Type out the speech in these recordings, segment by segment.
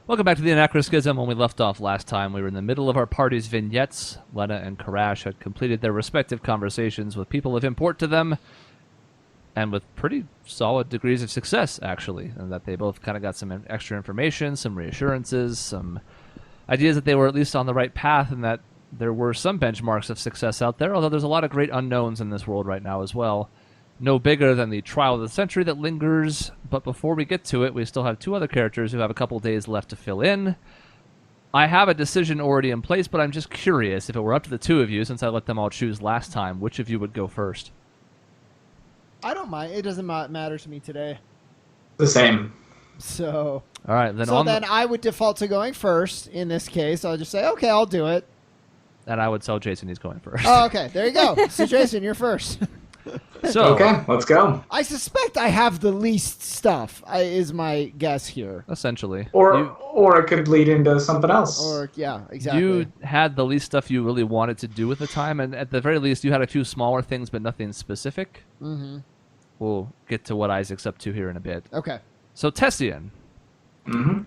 Welcome back to the Anachroschism. When we left off last time, we were in the middle of our party's vignettes. Lena and Karash had completed their respective conversations with people of import to them, and with pretty solid degrees of success, actually, and that they both kind of got some extra information, some reassurances, some ideas that they were at least on the right path, and that there were some benchmarks of success out there, although there's a lot of great unknowns in this world right now as well. No bigger than the trial of the century that lingers, but before we get to it, we still have two other characters who have a couple days left to fill in. I have a decision already in place, but I'm just curious, if it were up to the two of you, since I let them all choose last time, which of you would go first? I don't mind. It doesn't matter to me today. The same. So, All right, then then I would default to going first in this case. I'll just say, okay, I'll do it. And I would tell Jason he's going first. Oh, okay. There you go. So, Jason, you're first. So, Okay, let's go. I suspect I have the least stuff, is my guess here. essentially. Or it could lead into something else. Or, yeah, exactly. You had the least stuff you really wanted to do at the time, and at the very least, you had a few smaller things, but nothing specific. Mm-hmm. We'll get to what Isaac's up to here in a bit. Okay. So, Tessian, Mm-hmm.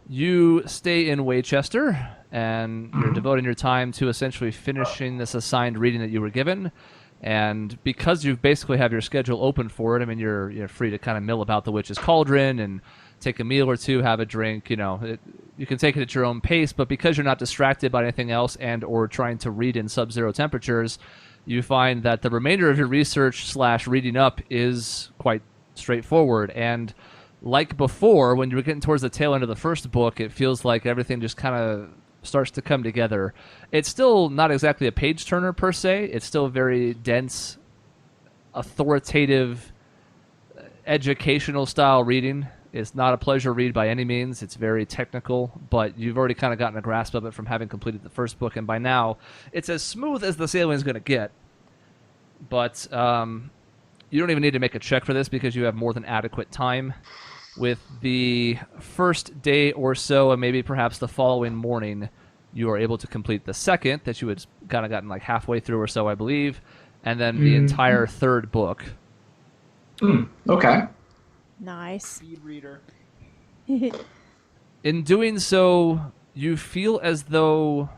you stay in Waychester, and you're devoting your time to essentially finishing this assigned reading that you were given. And because you basically have your schedule open for it, I mean, you're free to kind of mill about the witch's cauldron and take a meal or two, have a drink. You can take it at your own pace. But because you're not distracted by anything else and or trying to read in sub-zero temperatures, you find that the remainder of your research / reading up is quite straightforward. And like before, when you were getting towards the tail end of the first book, it feels like everything just kind of starts to come together. It's still not exactly a page turner per se. It's still very dense, authoritative, educational style reading. It's not a pleasure read by any means. It's very technical, but you've already kind of gotten a grasp of it from having completed the first book, and by now it's as smooth as the sailing is going to get. But you don't even need to make a check for this because you have more than adequate time. With the first day or so, and maybe perhaps the following morning, you are able to complete the second that you had kind of gotten like halfway through or so, I believe, and then the entire third book. Okay. Nice. Speed reader. In doing so, you feel as though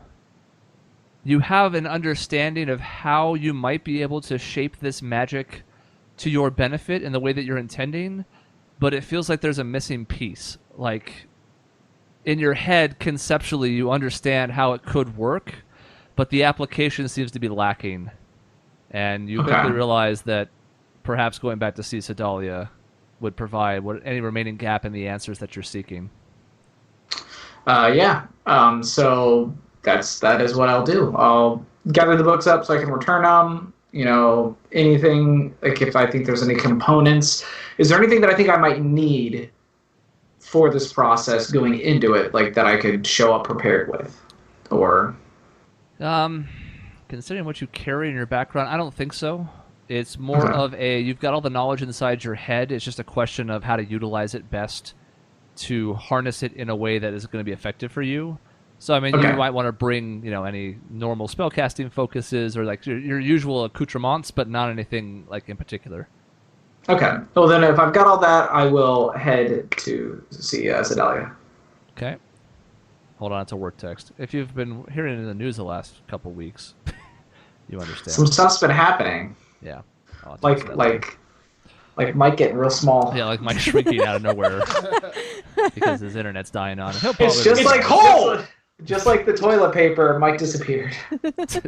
you have an understanding of how you might be able to shape this magic to your benefit in the way that you're intending, but it feels like there's a missing piece. Like, in your head, conceptually, you understand how it could work, but the application seems to be lacking. And you quickly realize that perhaps going back to see Sedalia would provide any remaining gap in the answers that you're seeking. Yeah. So that is what I'll do. I'll gather the books up so I can return them. Anything, like if I think there's any components. Is there anything that I think I might need for this process going into it, like that I could show up prepared with? Or considering what you carry in your background, I don't think so. It's more of you've got all the knowledge inside your head. It's just a question of how to utilize it best to harness it in a way that is going to be effective for you. So, I mean, you might want to bring, any normal spellcasting focuses or like your usual accoutrements, but not anything like in particular. Okay. Well, then if I've got all that, I will head to see Sedalia. Okay. Hold on, it's a work text. If you've been hearing in the news the last couple weeks, you understand. Some stuff's been happening. Yeah. Like Mike getting real small. Yeah, like Mike shrinking out of nowhere because his internet's dying on. It's just like cold! Just like the toilet paper, Mike disappeared.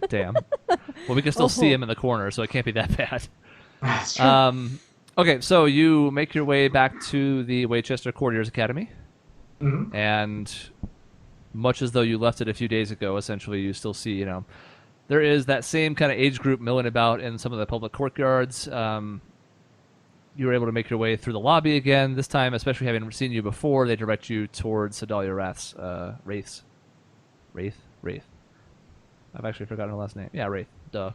Damn. Well, we can still see him in the corner, so it can't be that bad. That's true. Okay, so you make your way back to the Waychester Courtiers Academy, and much as though you left it a few days ago, essentially you still see, there is that same kind of age group milling about in some of the public courtyards. You were able to make your way through the lobby again. This time, especially having seen you before, they direct you towards Sedalia Wraith's. Wraith. I've actually forgotten her last name. Yeah, Wraith. Duh.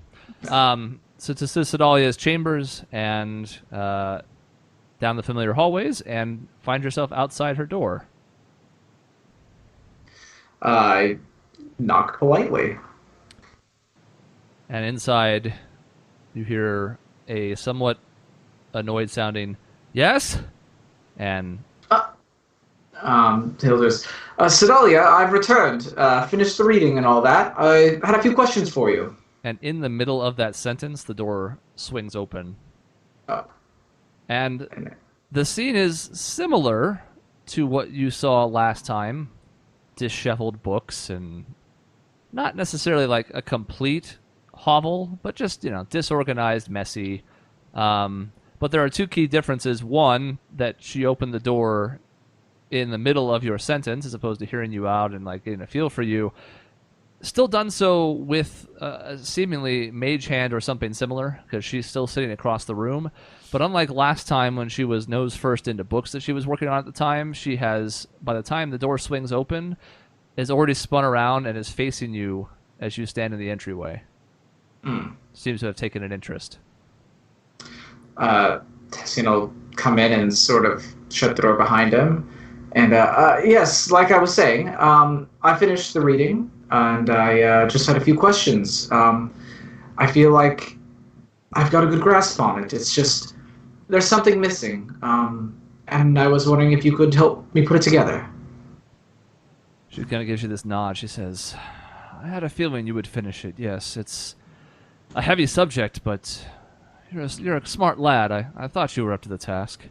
So to Sedalia's chambers and down the familiar hallways and find yourself outside her door. I knock politely. And inside, you hear a somewhat annoyed sounding, "Yes?" And He'll just, Sedalia, I've returned. Finished the reading and all that. I had a few questions for you. And in the middle of that sentence, the door swings open. Oh. And the scene is similar to what you saw last time. Disheveled books and not necessarily like a complete hovel, but just, disorganized, messy. But there are two key differences. One, that she opened the door in the middle of your sentence as opposed to hearing you out and like getting a feel for you. Still done so with a seemingly mage hand or something similar, because she's still sitting across the room. But unlike last time when she was nose first into books that she was working on at the time, she has, by the time the door swings open, is already spun around and is facing you as you stand in the entryway. Seems to have taken an interest. Tessian will come in and sort of shut the door behind him. And yes, like I was saying, I finished the reading, and I just had a few questions. I feel like I've got a good grasp on it. It's just, there's something missing. And I was wondering if you could help me put it together. She kind of gives you this nod. She says, I had a feeling you would finish it, yes. It's a heavy subject, but you're a smart lad. I thought you were up to the task.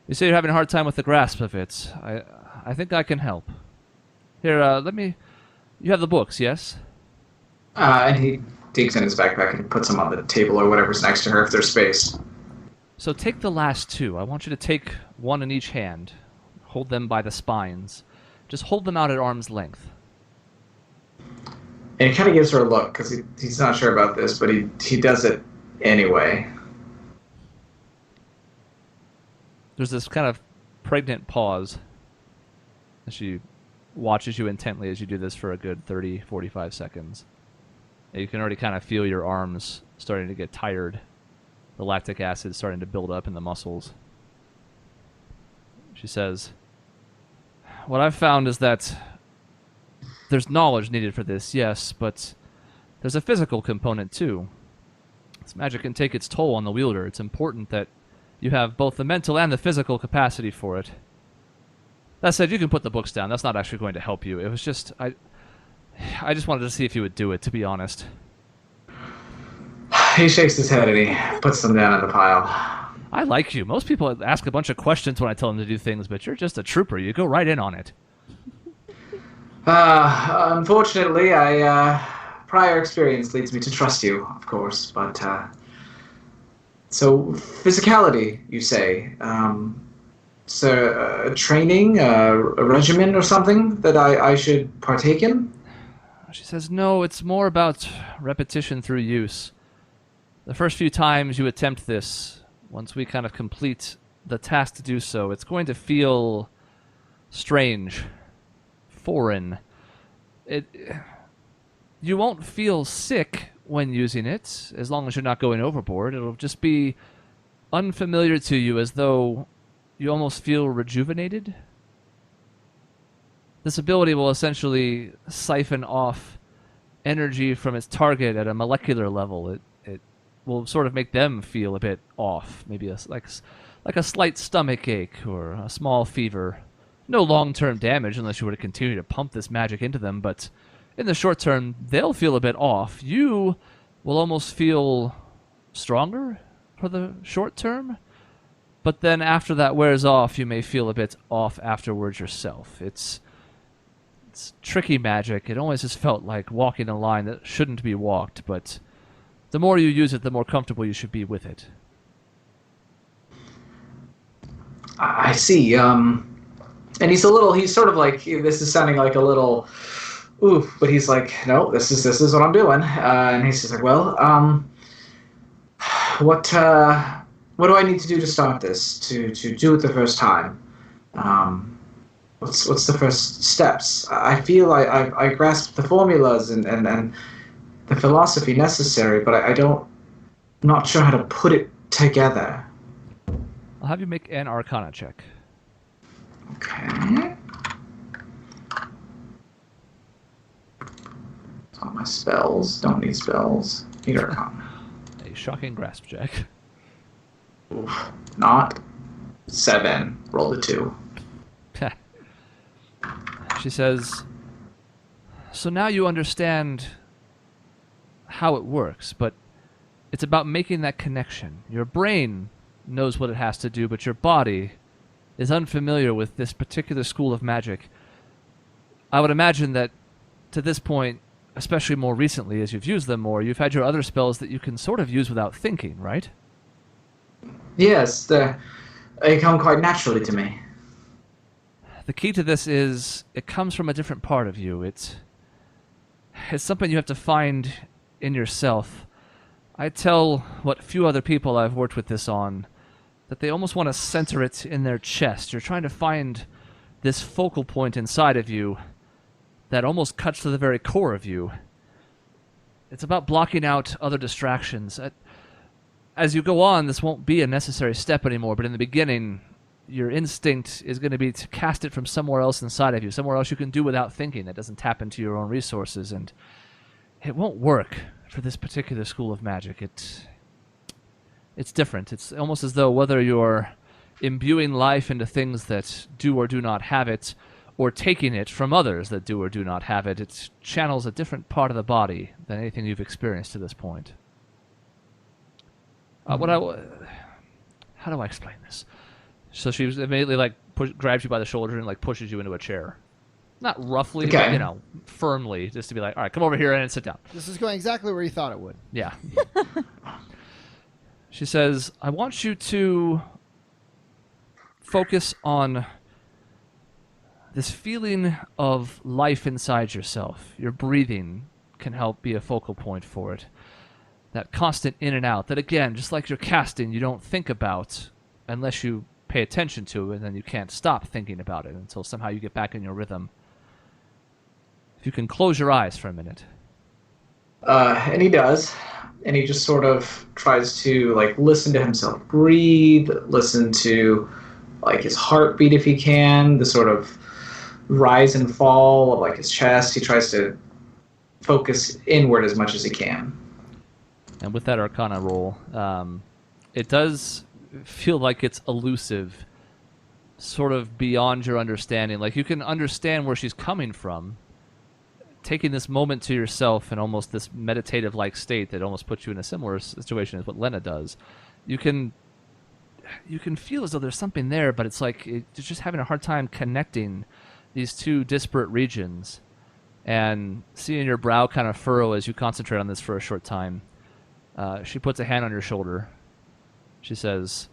You say you're having a hard time with the grasp of it. I think I can help. Here, you have the books, yes? And he digs in his backpack and puts them on the table or whatever's next to her if there's space. So take the last two. I want you to take one in each hand. Hold them by the spines. Just hold them out at arm's length. And he kind of gives her a look, because he's not sure about this, but he does it anyway. There's this kind of pregnant pause as she watches you intently as you do this for a good 30, 45 seconds. And you can already kind of feel your arms starting to get tired. The lactic acid starting to build up in the muscles. She says, what I've found is that there's knowledge needed for this, yes, but there's a physical component too. This magic can take its toll on the wielder. It's important that you have both the mental and the physical capacity for it. That said, you can put the books down. That's not actually going to help you. It was just, I just wanted to see if you would do it, to be honest. He shakes his head and he puts them down in the pile. I like you. Most people ask a bunch of questions when I tell them to do things, but you're just a trooper. You go right in on it. Unfortunately, prior experience leads me to trust you, of course, but, so, physicality, you say. So, training, a regimen or something that I should partake in? She says, no, it's more about repetition through use. The first few times you attempt this, once we kind of complete the task to do so, it's going to feel strange, foreign. You won't feel sick when using it, as long as you're not going overboard. It'll just be unfamiliar to you, as though you almost feel rejuvenated. This ability will essentially siphon off energy from its target at a molecular level. It will sort of make them feel a bit off, maybe like a slight stomach ache or a small fever. No long-term damage unless you were to continue to pump this magic into them, but in the short term, they'll feel a bit off. You will almost feel stronger for the short term, but then after that wears off, you may feel a bit off afterwards yourself. It's tricky magic. It always has felt like walking a line that shouldn't be walked, but the more you use it, the more comfortable you should be with it. I see. And he's sort of like, this is sounding like a little, oof, but he's like, no, this is what I'm doing. And he's just like, well, what do I need to do to start this, to do it the first time? What's the first steps? I feel I grasp the formulas and the philosophy necessary, but I'm not sure how to put it together. I'll have you make an Arcana check. Okay. All my spells. Don't need spells. Need Arcana. A shocking grasp check. Oof. Not 7. Roll a 2. She says, so now you understand how it works, but it's about making that connection. Your brain knows what it has to do, but your body is unfamiliar with this particular school of magic. I would imagine that to this point, especially more recently as you've used them more, you've had your other spells that you can sort of use without thinking, right? Yes, they come quite naturally to me. The key to this is it comes from a different part of you. It's something you have to find in yourself. I tell what few other people I've worked with this on that they almost want to center it in their chest. You're trying to find this focal point inside of you that almost cuts to the very core of you. It's about blocking out other distractions. As you go on, this won't be a necessary step anymore, but in the beginning, your instinct is going to be to cast it from somewhere else inside of you, somewhere else you can do without thinking that doesn't tap into your own resources, and it won't work for this particular school of magic. It's different. It's almost as though whether you're imbuing life into things that do or do not have it, or taking it from others that do or do not have it, it channels a different part of the body than anything you've experienced to this point. How do I explain this? So she immediately grabs you by the shoulder and pushes you into a chair. Not roughly, okay, but firmly, just to be like, all right, come over here and sit down. This is going exactly where you thought it would. Yeah. She says, I want you to focus on this feeling of life inside yourself. Your breathing can help be a focal point for it. That constant in and out, that again, just like your casting, you don't think about unless you pay attention to it, and then you can't stop thinking about it until somehow you get back in your rhythm. If you can close your eyes for a minute. And he does. And he just sort of tries to listen to himself breathe, listen to his heartbeat if he can, the sort of rise and fall of his chest. He tries to focus inward as much as he can. And with that Arcana roll, it does feel like it's elusive, sort of beyond your understanding. You can understand where she's coming from, taking this moment to yourself in almost this meditative-like state that almost puts you in a similar situation as what Lena does. You can feel as though there's something there, but it's you're just having a hard time connecting these two disparate regions, and seeing your brow kind of furrow as you concentrate on this for a short time. She puts a hand on your shoulder. She says,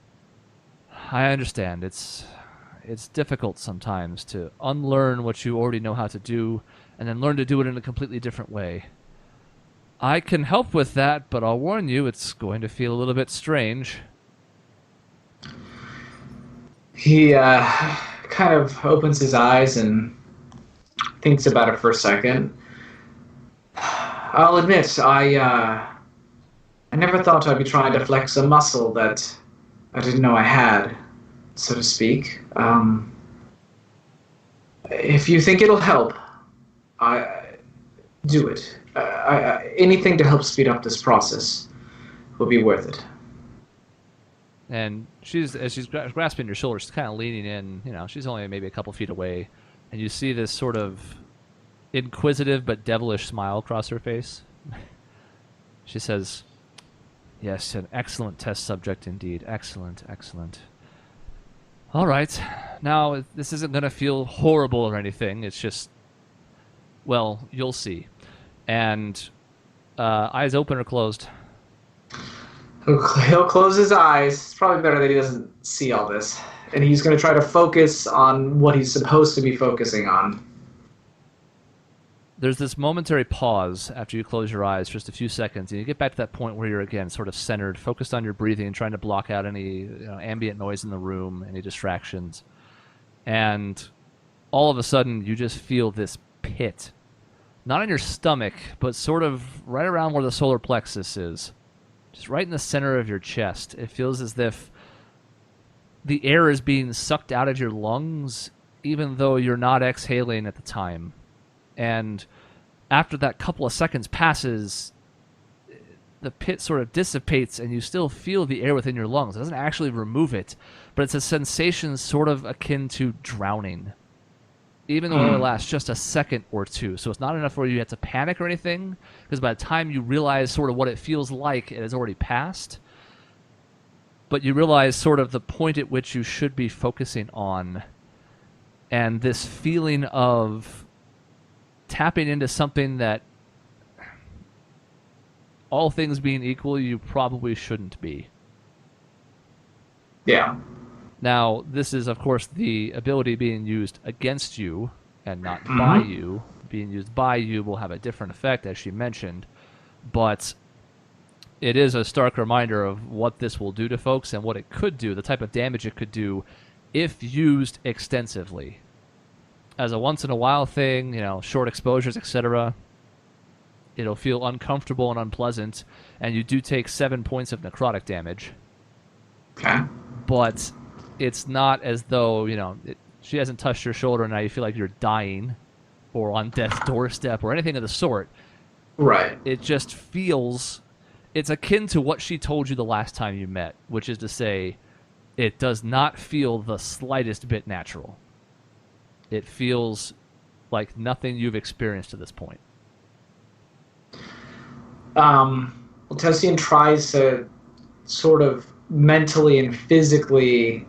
I understand. It's difficult sometimes to unlearn what you already know how to do and then learn to do it in a completely different way. I can help with that, but I'll warn you, it's going to feel a little bit strange. He kind of opens his eyes and thinks about it for a second. I'll admit, I never thought I'd be trying to flex a muscle that I didn't know I had, so to speak. If you think it'll help, do it. Anything to help speed up this process will be worth it. And as she's grasping your shoulder, she's kind of leaning in. She's only maybe a couple feet away, and you see this sort of inquisitive but devilish smile across her face. She says, yes, an excellent test subject indeed. Excellent, excellent. All right. Now, this isn't going to feel horrible or anything. It's just, well, you'll see. And eyes open or closed? He'll close his eyes. It's probably better that he doesn't see all this. And he's going to try to focus on what he's supposed to be focusing on. There's this momentary pause after you close your eyes, just a few seconds, and you get back to that point where you're again sort of centered, focused on your breathing, trying to block out any ambient noise in the room, any distractions. And all of a sudden, you just feel this pit. Not in your stomach, but sort of right around where the solar plexus is. Just right in the center of your chest. It feels as if the air is being sucked out of your lungs, even though you're not exhaling at the time. And after that couple of seconds passes, the pit sort of dissipates and you still feel the air within your lungs. It doesn't actually remove it, but it's a sensation sort of akin to drowning. even though it only lasts just a second or two. So it's not enough where you have to panic or anything, because by the time you realize sort of what it feels like, it has already passed. But you realize sort of the point at which you should be focusing on, and this feeling of tapping into something that, all things being equal, you probably shouldn't be. Yeah. Now, this is, of course, the ability being used against you and not by you. Being used by you will have a different effect, as she mentioned. But it is a stark reminder of what this will do to folks and what it could do, the type of damage it could do if used extensively. As a once-in-a-while thing, short exposures, etc., it'll feel uncomfortable and unpleasant, and you do take 7 points of necrotic damage. Okay. But it's not as though, she hasn't touched your shoulder and now you feel like you're dying or on death's doorstep or anything of the sort. Right. It just feels, it's akin to what she told you the last time you met, which is to say, it does not feel the slightest bit natural. It feels like nothing you've experienced to this point. Tessian tries to sort of mentally and physically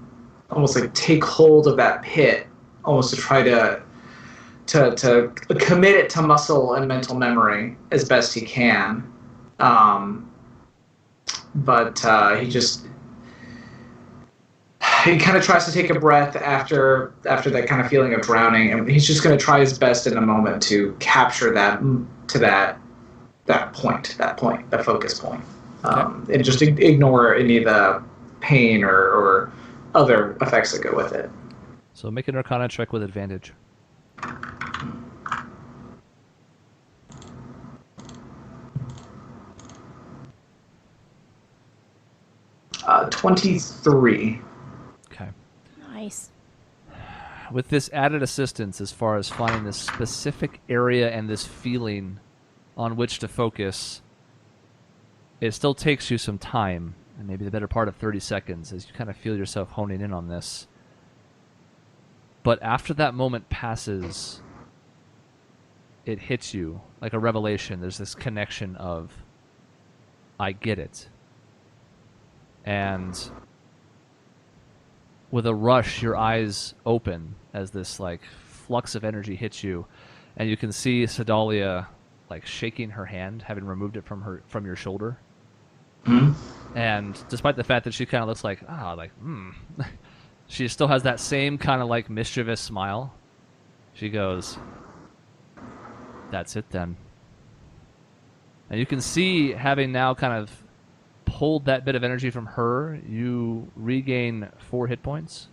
almost like take hold of that pit, almost to try to commit it to muscle and mental memory as best he can. But he kind of tries to take a breath after that kind of feeling of drowning, and he's just going to try his best in a moment to capture that focus point. Okay. And just ignore any of the pain or other effects that go with it. So make an Arcana check with advantage. 23. Okay. Nice. With this added assistance as far as finding this specific area and this feeling on which to focus, it still takes you some time, and maybe the better part of 30 seconds, as you kind of feel yourself honing in on this. But after that moment passes, it hits you like a revelation. There's this connection of, I get it. And with a rush, your eyes open as this like flux of energy hits you, and you can see Sedalia like shaking her hand, having removed it from your shoulder. Mm-hmm. And despite the fact that she kind of looks like she still has that same kind of like mischievous smile. She goes, "That's it then." And you can see, having now kind of pulled that bit of energy from her, you regain 4 hit points.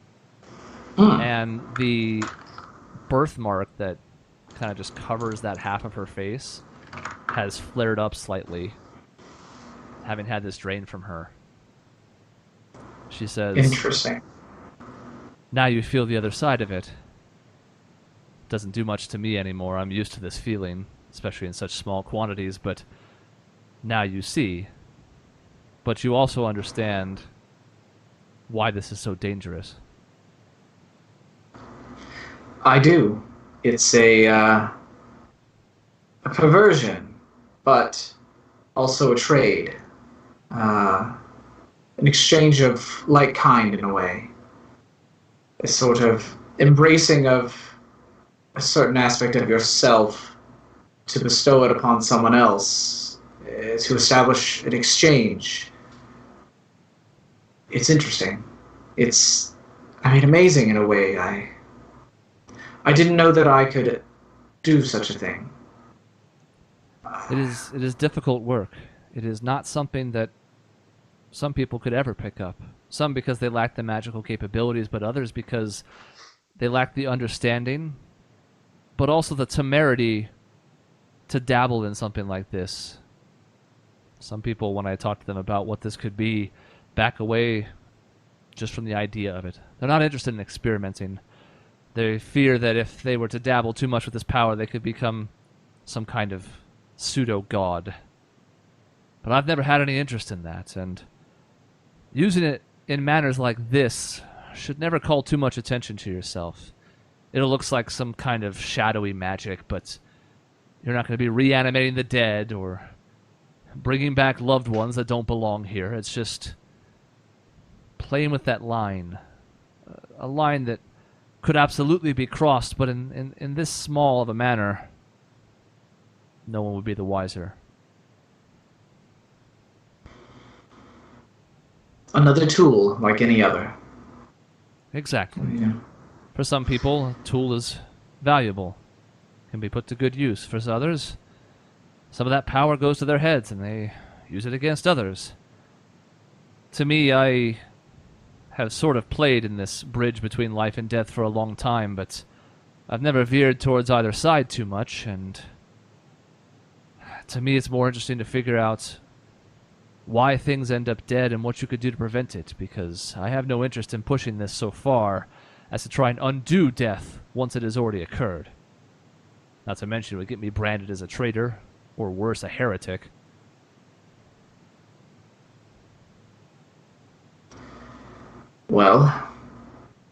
And the birthmark that kind of just covers that half of her face has flared up slightly, having had this drain from her. She says, Interesting. "Now you feel the other side of it. Doesn't do much to me anymore. I'm used to this feeling, especially in such small quantities, but now you see. But you also understand why this is so dangerous." I do. It's a perversion, but also a trade. An exchange of like kind in a way. A sort of embracing of a certain aspect of yourself to bestow it upon someone else, to establish an exchange. It's interesting. It's, amazing in a way. I didn't know that I could do such a thing. It is difficult work. It is not something that some people could ever pick up. Some because they lack the magical capabilities, but others because they lack the understanding, but also the temerity to dabble in something like this. Some people, when I talk to them about what this could be, back away just from the idea of it. They're not interested in experimenting. They fear that if they were to dabble too much with this power, they could become some kind of pseudo-god. But I've never had any interest in that, and using it in manners like this should never call too much attention to yourself. it looks like some kind of shadowy magic, but you're not going to be reanimating the dead or bringing back loved ones that don't belong here. It's just playing with that line. A line that could absolutely be crossed, but in this small of a manner, no one would be the wiser. Another tool, like any other. Exactly. Yeah. For some people, a tool is valuable, can be put to good use. For others, some of that power goes to their heads and they use it against others. To me, I have sort of played in this bridge between life and death for a long time, but I've never veered towards either side too much, and to me it's more interesting to figure out why things end up dead and what you could do to prevent it, because I have no interest in pushing this so far as to try and undo death once it has already occurred. Not to mention it would get me branded as a traitor, or worse, a heretic. Well,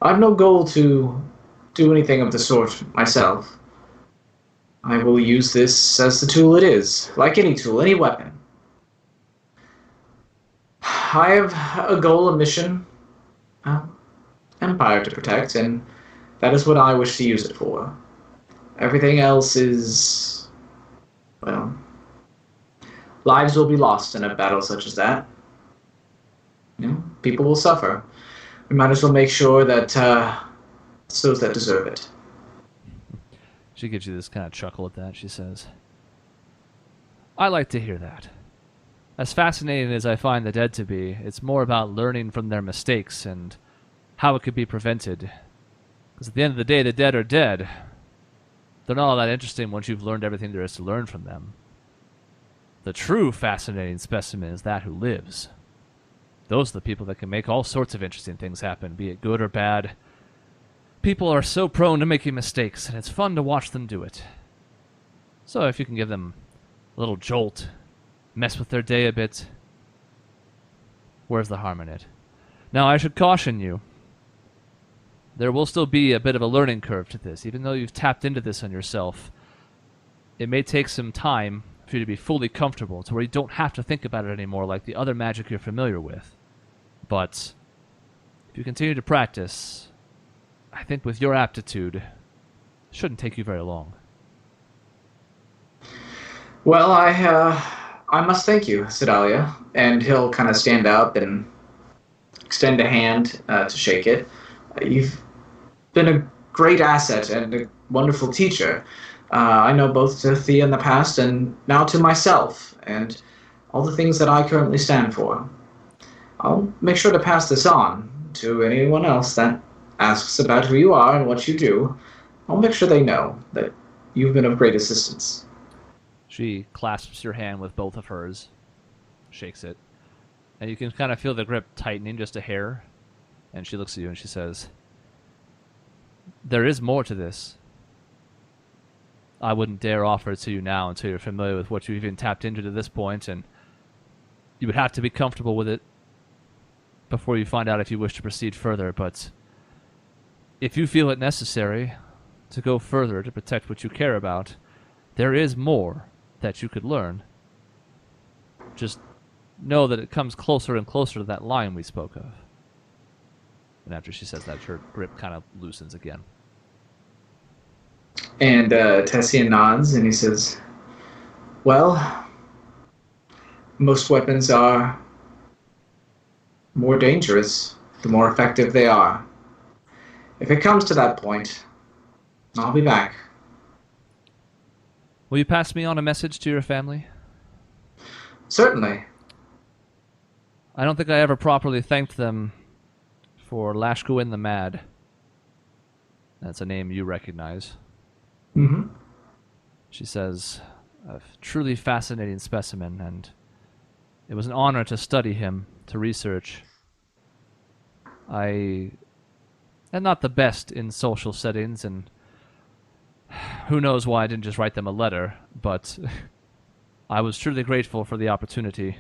I've no goal to do anything of the sort myself. I will use this as the tool it is, like any tool, any weapon. I have a goal, a mission, empire to protect, and that is what I wish to use it for. Everything else is, well, lives will be lost in a battle such as that. You know, people will suffer. We might as well make sure that it's those that deserve it. She gives you this kind of chuckle at that. She says, I like to hear that. As fascinating as I find the dead to be, it's more about learning from their mistakes and how it could be prevented. Because at the end of the day, the dead are dead. They're not all that interesting once you've learned everything there is to learn from them. The true fascinating specimen is that who lives. Those are the people that can make all sorts of interesting things happen, be it good or bad. People are so prone to making mistakes, and it's fun to watch them do it. So if you can give them a little jolt, mess with their day a bit, where's the harm in it? Now, I should caution you. There will still be a bit of a learning curve to this. Even though you've tapped into this on yourself, it may take some time for you to be fully comfortable to where you don't have to think about it anymore like the other magic you're familiar with. But if you continue to practice, I think with your aptitude, it shouldn't take you very long. Well, I must thank you, Sedalia. And he'll kind of stand up and extend a hand to shake it. You've been a great asset and a wonderful teacher. I know both to Thea in the past and now to myself, and all the things that I currently stand for. I'll make sure to pass this on to anyone else that asks about who you are and what you do. I'll make sure they know that you've been of great assistance. She clasps your hand with both of hers, shakes it, and you can kind of feel the grip tightening just a hair. And she looks at you and she says, there is more to this. I wouldn't dare offer it to you now until you're familiar with what you've even tapped into to this point, and you would have to be comfortable with it before you find out if you wish to proceed further. But if you feel it necessary to go further to protect what you care about, there is more that you could learn. Just know that it comes closer and closer to that line we spoke of. And after she says that, her grip kind of loosens again. And Tessian nods and he says, well, most weapons are more dangerous the more effective they are. If it comes to that point, I'll be back. Will you pass me on a message to your family? Certainly. I don't think I ever properly thanked them for Lashkuin the Mad. That's a name you recognize. Mm-hmm. She says, a truly fascinating specimen, and it was an honor to study him, to research. I am not the best in social settings, and who knows why I didn't just write them a letter, but I was truly grateful for the opportunity.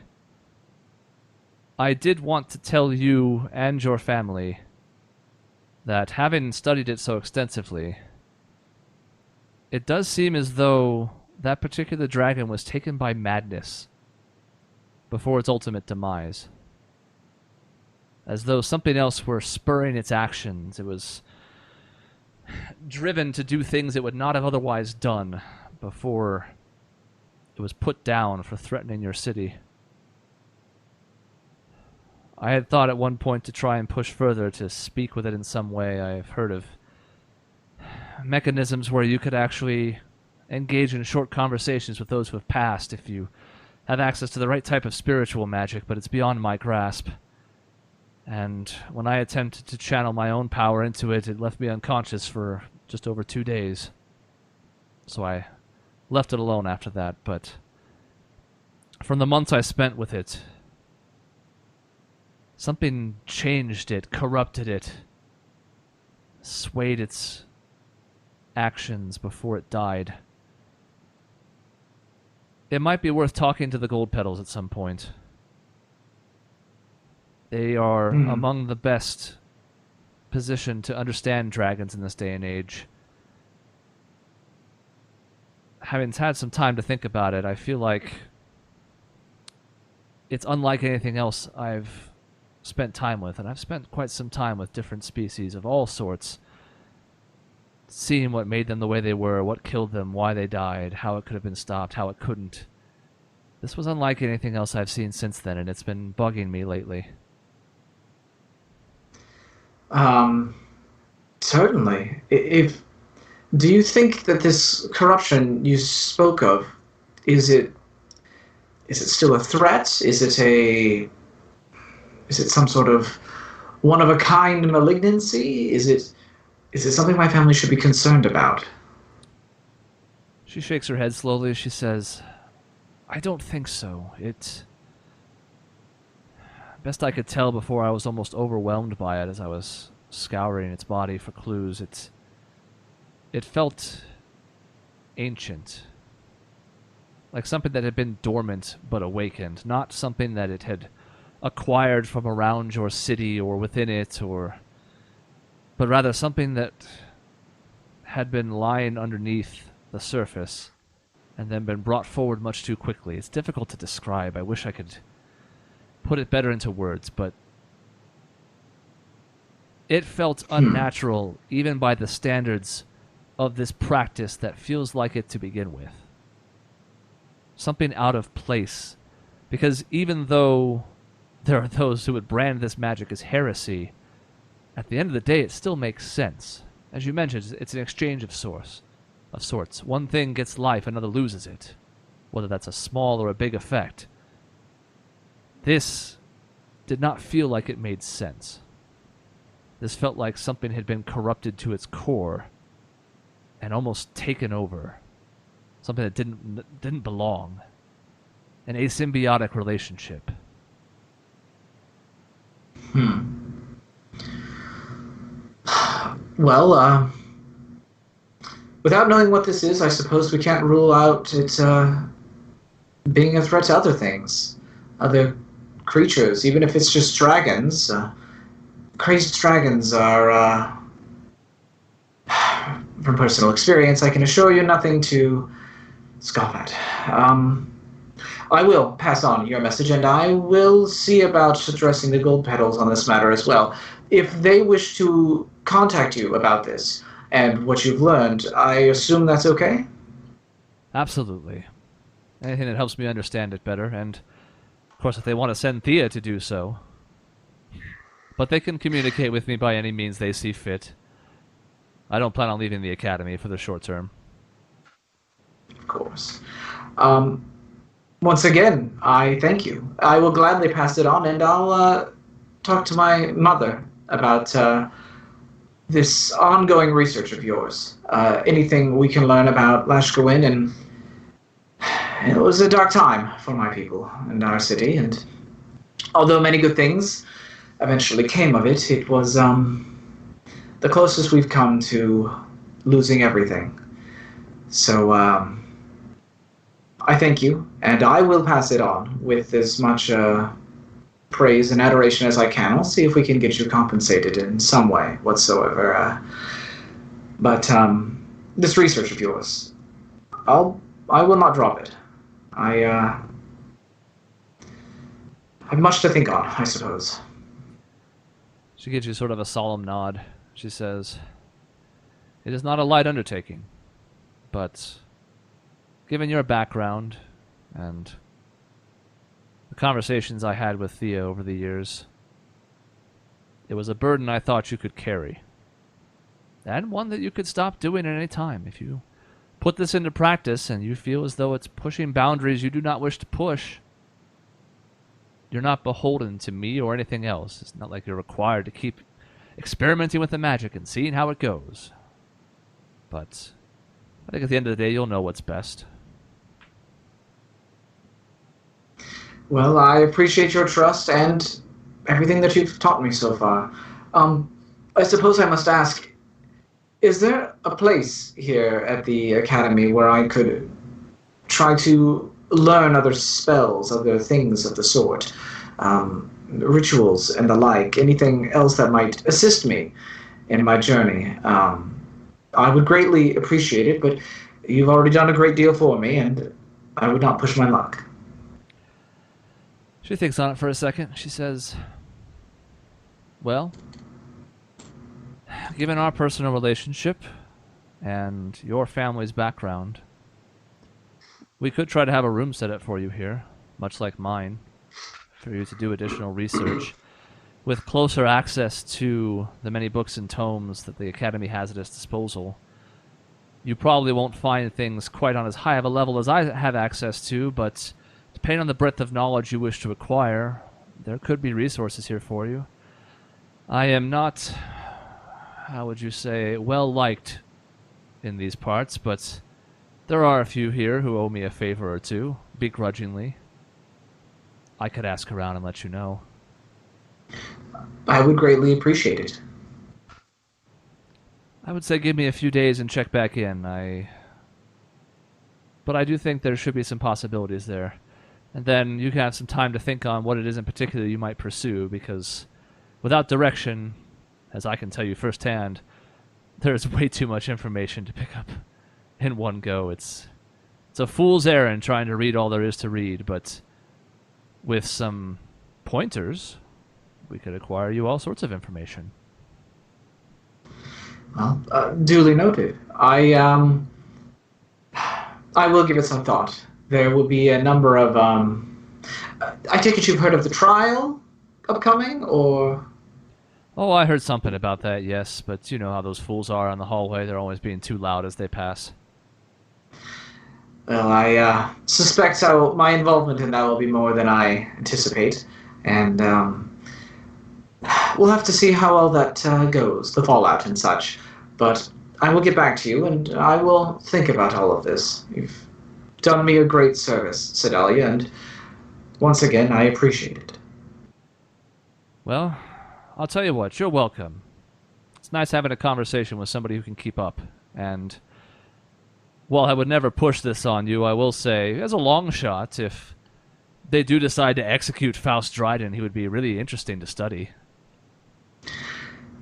I did want to tell you and your family that having studied it so extensively, it does seem as though that particular dragon was taken by madness before its ultimate demise. As though something else were spurring its actions. It was driven to do things it would not have otherwise done before it was put down for threatening your city. I had thought at one point to try and push further to speak with it in some way. I've heard of mechanisms where you could actually engage in short conversations with those who have passed if you have access to the right type of spiritual magic, but it's beyond my grasp. And when I attempted to channel my own power into it, it left me unconscious for just over 2 days. So I left it alone after that, but from the months I spent with it, something changed it, corrupted it, swayed its actions before it died. It might be worth talking to the gold petals at some point. They are among the best positioned to understand dragons in this day and age. Having had some time to think about it, I feel like it's unlike anything else I've spent time with, and I've spent quite some time with different species of all sorts, seeing what made them the way they were, what killed them, why they died, how it could have been stopped, how it couldn't. This was unlike anything else I've seen since then, and it's been bugging me lately. Certainly. Do you think that this corruption you spoke of, is it still a threat? Is it some sort of one-of-a-kind malignancy? Is it something my family should be concerned about? She shakes her head slowly as she says, I don't think so. Best I could tell before I was almost overwhelmed by it as I was scouring its body for clues, it felt ancient. Like something that had been dormant but awakened, not something that it had acquired from around your city or within it, but rather something that had been lying underneath the surface and then been brought forward much too quickly. It's difficult to describe. I wish I could put it better into words, but it felt unnatural even by the standards of this practice that feels like it to begin with. Something out of place, because even though there are those who would brand this magic as heresy, at the end of the day it still makes sense. As you mentioned, it's an exchange of sorts. One thing gets life, another loses it, whether that's a small or a big effect. This did not feel like it made sense. This felt like something had been corrupted to its core and almost taken over. Something that didn't belong. An asymbiotic relationship. Well, without knowing what this is, I suppose we can't rule out it being a threat to other things. Other creatures, even if it's just dragons. Crazed dragons are, from personal experience, I can assure you, nothing to scoff at. I will pass on your message, and I will see about addressing the gold petals on this matter as well. If they wish to contact you about this and what you've learned, I assume that's okay? Absolutely. Anything that helps me understand it better, and of course if they want to send Thea to do so. But they can communicate with me by any means they see fit. I don't plan on leaving the academy for the short term. Of course. Once again, I thank you. I will gladly pass it on, and I'll talk to my mother about this ongoing research of yours. Anything we can learn about Lashgowin, and it was a dark time for my people and our city, and although many good things eventually came of it, it was the closest we've come to losing everything. So I thank you, and I will pass it on with as much praise and adoration as I can. I'll see if we can get you compensated in some way whatsoever. But this research of yours, I will not drop it. I have much to think on, I suppose. She gives you sort of a solemn nod. She says, "It is not a light undertaking, but given your background and the conversations I had with Thea over the years, it was a burden I thought you could carry. And one that you could stop doing at any time. If you put this into practice and you feel as though it's pushing boundaries you do not wish to push, you're not beholden to me or anything else. It's not like you're required to keep experimenting with the magic and seeing how it goes. But I think at the end of the day, you'll know what's best." Well, I appreciate your trust and everything that you've taught me so far. I suppose I must ask, is there a place here at the Academy where I could try to learn other spells, other things of the sort, rituals and the like, anything else that might assist me in my journey? I would greatly appreciate it, but you've already done a great deal for me, and I would not push my luck. She thinks on it for a second. She says, "Well, given our personal relationship and your family's background, we could try to have a room set up for you here, much like mine, for you to do additional research, with closer access to the many books and tomes that the Academy has at its disposal. You probably won't find things quite on as high of a level as I have access to, but depending on the breadth of knowledge you wish to acquire, there could be resources here for you. I am not, how would you say, well-liked in these parts, but there are a few here who owe me a favor or two, begrudgingly. I could ask around and let you know." I would greatly appreciate it. I would say give me a few days and check back in. But I do think there should be some possibilities there. And then you can have some time to think on what it is in particular you might pursue, because without direction, as I can tell you firsthand, there's way too much information to pick up in one go. It's a fool's errand trying to read all there is to read, but with some pointers, we could acquire you all sorts of information. Well, duly noted. I will give it some thought. There will be a number of, I take it you've heard of the trial upcoming, or? Oh, I heard something about that, yes, but you know how those fools are on the hallway. They're always being too loud as they pass. Well, I suspect my involvement in that will be more than I anticipate, and we'll have to see how well that goes, the fallout and such. But I will get back to you, and I will think about all of this. You've done me a great service, Sedalia, and once again, I appreciate it. Well, I'll tell you what, you're welcome. It's nice having a conversation with somebody who can keep up, and while I would never push this on you, I will say, as a long shot, if they do decide to execute Faust Dryden, he would be really interesting to study.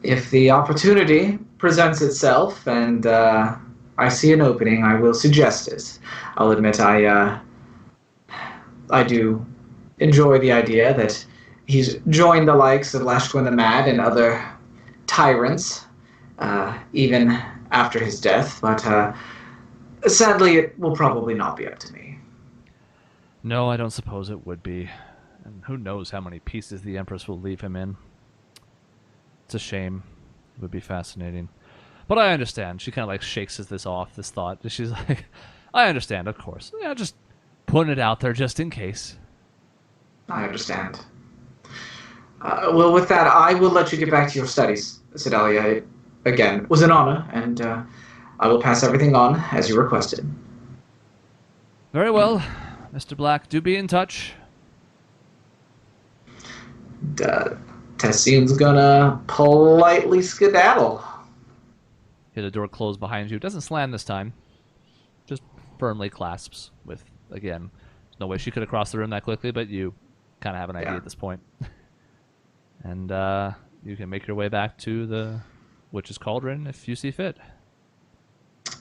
If the opportunity presents itself and I see an opening, I will suggest it. I'll admit I do enjoy the idea that he's joined the likes of Lashquin the Mad and other tyrants, even after his death, but sadly it will probably not be up to me. No, I don't suppose it would be. And who knows how many pieces the Empress will leave him in. It's a shame. It would be fascinating. But I understand. She kind of like shakes this thought. She's like, I understand, of course. Yeah, just putting it out there just in case. I understand. Well, with that, I will let you get back to your studies, Sedalia. It, again, was an honor, and I will pass everything on as you requested. Very well, Mr. Black. Do be in touch. Tessian's gonna politely skedaddle. Hear the door close behind you. It doesn't slam this time. Just firmly clasps with, again, there's no way she could have crossed the room that quickly, but you kind of have an idea at this point. And you can make your way back to the Witch's Cauldron if you see fit.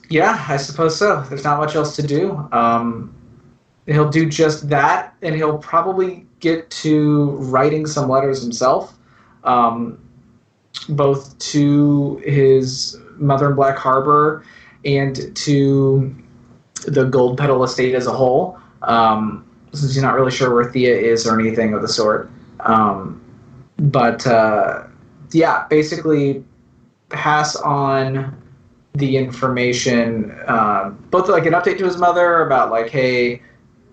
Yeah, I suppose so. There's not much else to do. He'll do just that, and he'll probably get to writing some letters himself, both to his mother in Black Harbor and to the Gold Petal estate as a whole, since he's not really sure where Thea is or anything of the sort. But basically pass on the information, both like an update to his mother about like, hey,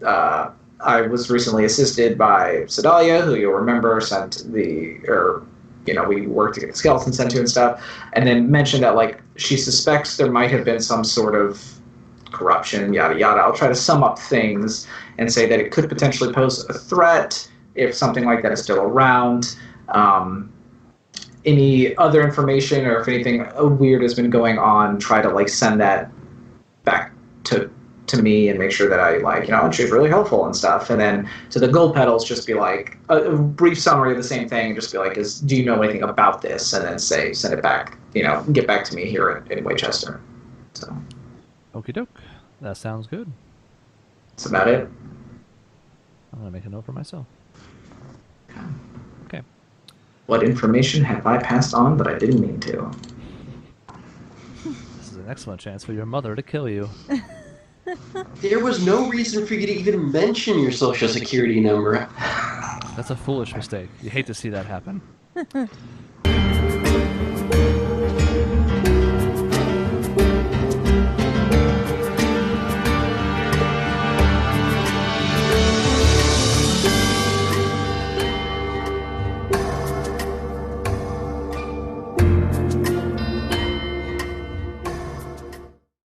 I was recently assisted by Sedalia, who you'll remember we worked to get the skeleton sent to and stuff, and then mention that like she suspects there might have been some sort of corruption, yada yada. I'll try to sum up things and say that it could potentially pose a threat if something like that is still around. Any other information or if anything weird has been going on, try to like send that back to me and make sure that I and she's really helpful and stuff. And then to the Gold Petals, just be like a brief summary of the same thing, and just be like, do you know anything about this? And then send it back, get back to me here in Winchester. So. Okie doke. That sounds good. That's about it. I'm going to make a note for myself. Okay. What information have I passed on that I didn't mean to? This is an excellent chance for your mother to kill you. There was no reason for you to even mention your social security number. That's a foolish mistake. You hate to see that happen.